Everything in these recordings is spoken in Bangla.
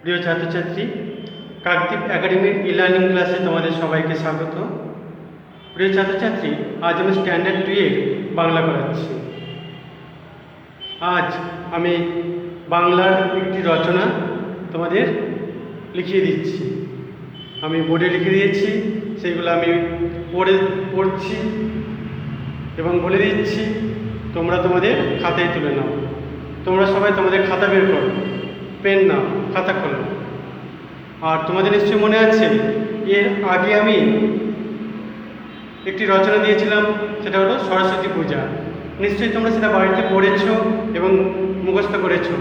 প্রিয় ছাত্রছাত্রী, কাকদ্বীপ একাডেমির ই-লার্নিং ক্লাসে তোমাদের সবাইকে স্বাগত। প্রিয় ছাত্রছাত্রী, আজ আমি স্ট্যান্ডার্ড 2 এর বাংলা করাচ্ছি। আজ আমি বাংলার একটি রচনা তোমাদের লিখিয়ে দিচ্ছি। আমি বোর্ডে লিখে দিয়েছি, সেগুলো আমি পড়ছি এবং বলে দিচ্ছি, তোমরা তোমাদের খাতায় তুলে নাও। তোমরা সবাই তোমাদের খাতা বের করো, পেন নাও, খাতা খোলো। আর তোমাদের নিশ্চয়ই মনে আছে, এর আগে আমি একটি রচনা দিয়েছিলাম, সেটা হলো সরস্বতী পূজা। নিশ্চয়ই তোমরা সেটা বাড়িতে পড়েছো এবং মুখস্থ করেছো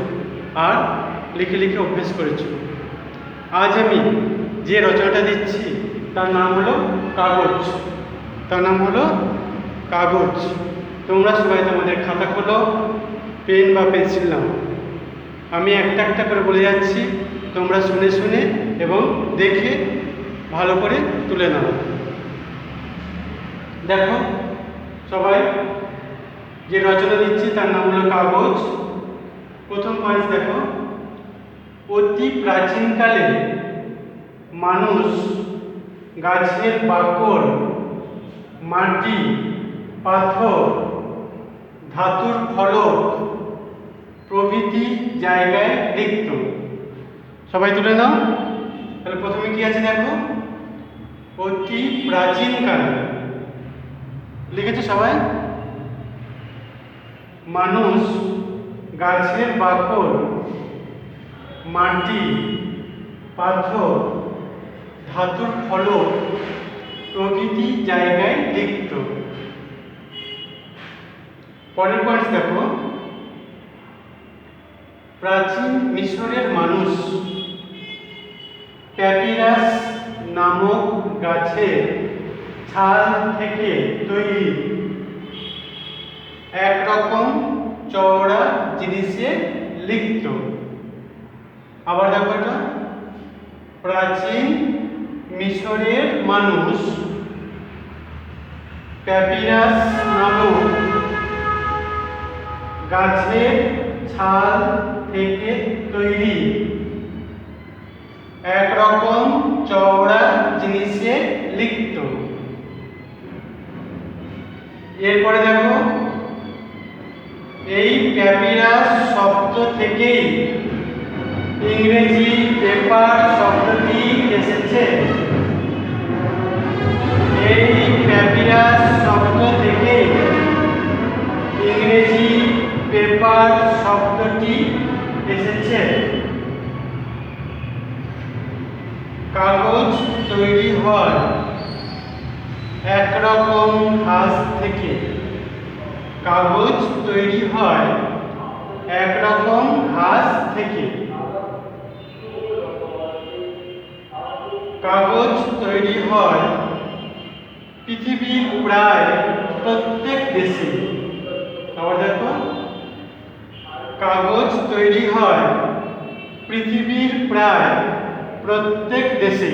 আর লিখে লিখে অভ্যেস করেছো। আজ আমি যে রচনাটা দিচ্ছি তার নাম হলো কাগজ। কাগজ। তোমরা সবাই তোমাদের খাতা খোলো, পেন বা পেন্সিল নাও। আমি একটা একটা করে বলে যাচ্ছি, তোমরা শুনে শুনে এবং দেখে ভালো করে তুলে নাও। দেখো সবাই, যে রচনা দিচ্ছি তার নাম হলো কাগজ। প্রথম পয়েন্ট দেখো, অতি প্রাচীনকালে মানুষ গাছের বাকড়, মাটি, পাথর, ধাতুর ফলক প্রভৃতি জায়গায় লিখত। সবাই তুলে নাও। তাহলে প্রথমে কি আছে দেখো, অতি প্রাচীনকালে। লিখেছে সবাই? মানুষ গাছের বাকড়, মাটি, পাথর, ধাতুর ফলক প্রভৃতি জায়গায় লিখত। পরের পয়েন্ট দেখো, প্রাচীন মিশরের মানুষ প্যাপিরাস নামক গাছের ছাল থেকে তৈরি একরকম চওড়া জিনিসে লিখত। আবার দেখো, এটা প্রাচীন মিশরের মানুষ প্যাপিরাস নামক গাছের ছাল থেকে তৈরি একরকম চওড়া জিনিসে লিখত। এরপরে দেখো, এই প্যাপিরাস শব্দ থেকেই ইংরেজি পেপার শব্দটি এসেছে। এই প্যাপিরাস শব্দ থেকেই ইংরেজি পেপার শব্দটি এসেছে। কাগজ তৈরি হয় একরকম ঘাস থেকে। কাগজ তৈরি হয় একরকম ঘাস থেকে। কাগজ তৈরি হয় পৃথিবীর প্রায় প্রত্যেক দেশে। আবার দেখো, কাগজ তৈরি হয় পৃথিবীর প্রায় প্রত্যেক দেশে।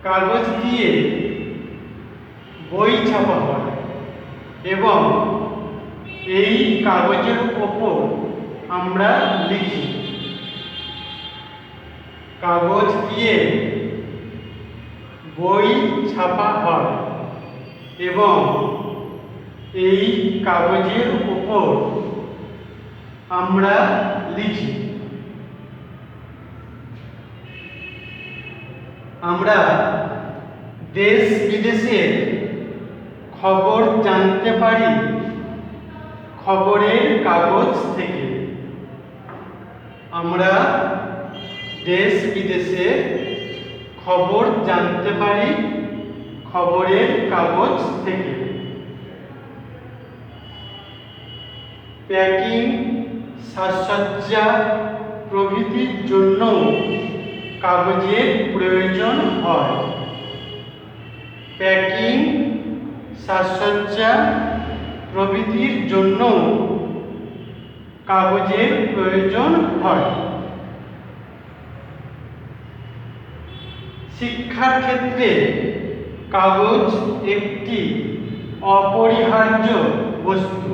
কাগজ দিয়ে বই ছাপা হয় এবং এই কাগজের ওপর আমরা লিখি। কাগজ দিয়ে বই ছাপা হয় এবং এই কাগজের উপর আমরা লিখি। আমরা দেশ বিদেশের খবর জানতে পারি খবরের কাগজ থেকে। আমরা দেশ বিদেশের খবর জানতে পারি খবরের কাগজ থেকে। প্যাকিং, সাজসজ্জা প্রভৃতির জন্য কাগজের প্রয়োজন হয়। প্যাকিং, সাজসজ্জা প্রভৃতির জন্য কাগজের প্রয়োজন হয়। শিক্ষার ক্ষেত্রে কাগজ একটি অপরিহার্য বস্তু।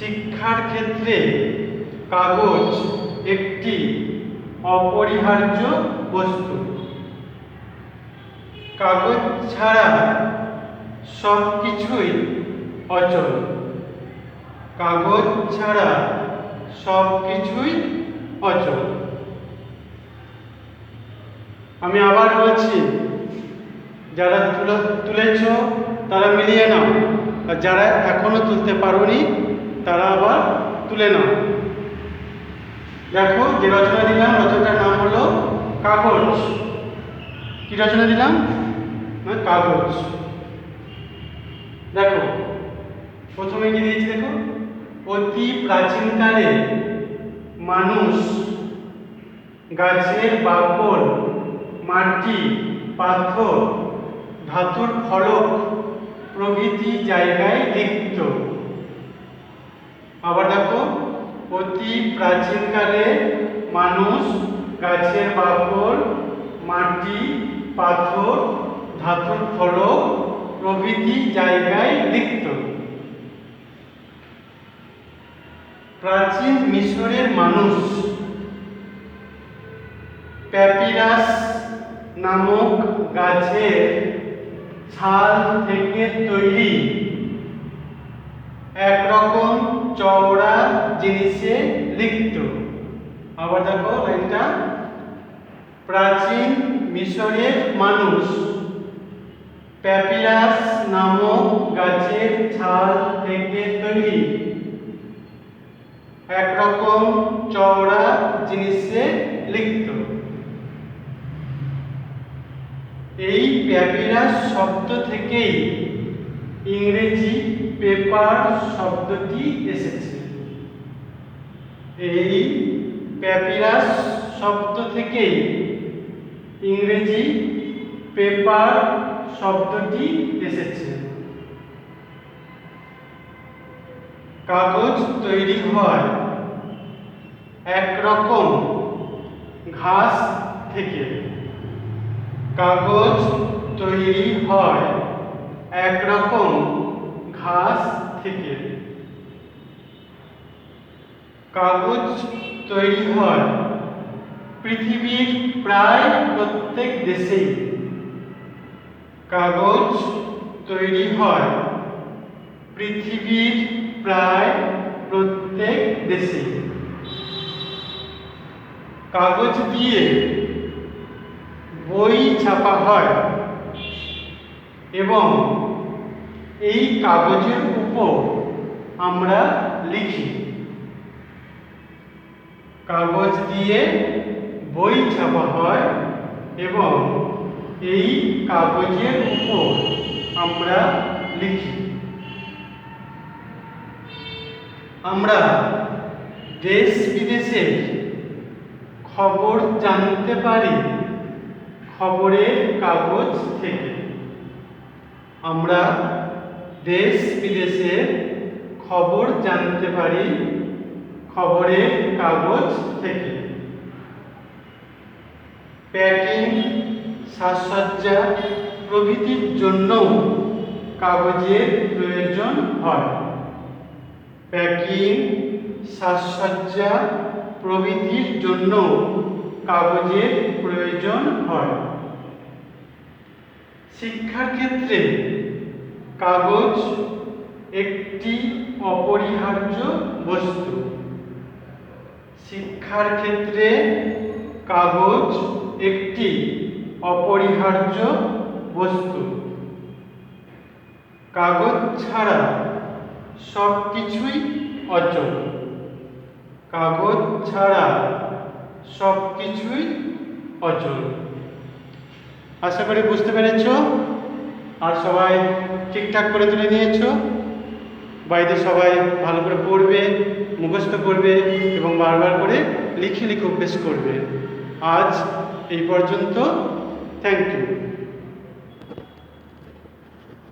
শিক্ষার ক্ষেত্রে কাগজ একটি অপরিহার্য বস্তু। কাগজ ছাড়া সব কিছুই অচল। কাগজ ছাড়া সব কিছুই অচল। আমি আবার বলছি, যারা তুলেছ তারা মিলিয়ে নাও, আর যারা এখনো তুলতে পারোনি তারা আবার তুলে নাও। দেখো, যে রচনা দিলাম রচনাটার নাম হলো কাগজ। কি রচনা দিলাম? না, কাগজ। দেখো, প্রথমে কি দিয়েছি দেখো, অতি প্রাচীনকালে মানুষ গাছের বাকল, মাটি, পাথর, ধাতুর ফলক প্রভৃতি জায়গায় লিখত। আবার দেখো, অতি প্রাচীনকালে মানুষ গাছের বাকল, মাটি, পাথর, ধাতুর ফলক প্রভৃতি জায়গায় লিখত। প্রাচীন মিশরের মানুষ প্যাপিরাস নামক গাছের ছাল থেকে তৈরি একরকম চওড়া জিনিসে লিখত। আবার দেখো লাইনটা, প্রাচীন মিশরের মানুষ প্যাপিরাস নামক গাছের ছাল থেকে তৈরি একরকম চওড়া জিনিসে লিখত। এই প্যাপিরাস শব্দ থেকেই ইংরেজি পেপার শব্দটি এসেছে। এই প্যাপিরাস শব্দ থেকেই ইংরেজি পেপার শব্দটি এসেছে। কাগজ তৈরি হয় একরকম ঘাস থেকে। কাগজ তৈরি হয় একরকম ঘাস থেকে। কাগজ তৈরি হয় পৃথিবীর প্রায় প্রত্যেক দেশেই। কাগজ তৈরি হয় পৃথিবীর প্রায় প্রত্যেক দেশে। কাগজ দিয়ে বই ছাপা হয় এবং এই কাগজের উপর আমরা লিখি। কাগজ দিয়ে বই ছাপা হয় এবং এই কাগজের উপর আমরা লিখি। আমরা দেশ বিদেশের খবর জানতে পারি খবরের কাগজ থেকে। আমরা দেশ বিদেশের খবর জানতে পারি খবরের কাগজ থেকে। প্যাকিং, সাজসজ্জা প্রভৃতির জন্য কাগজের প্রয়োজন হয়। প্যাকিং, সাজসজ্জা প্রভৃতির জন্য কাগজের প্রয়োজন হয়। শিক্ষার ক্ষেত্রে কাগজ একটি অপরিহার্য বস্তু। শিক্ষার ক্ষেত্রে কাগজ একটি অপরিহার্য বস্তু। কাগজ ছাড়া সব কিছুই অচল। কাগজ ছাড়া সব কিছুই অচল। আশা করি বুঝতে পেরেছ আর সবাই ঠিকঠাক করে তুলে নিয়েছো। বাড়িতে সবাই ভালো করে পড়বে, মুখস্থ করবে এবং বারবার করে লিখে লিখে অভ্যেস করবে। আজ এই পর্যন্ত। Thank you.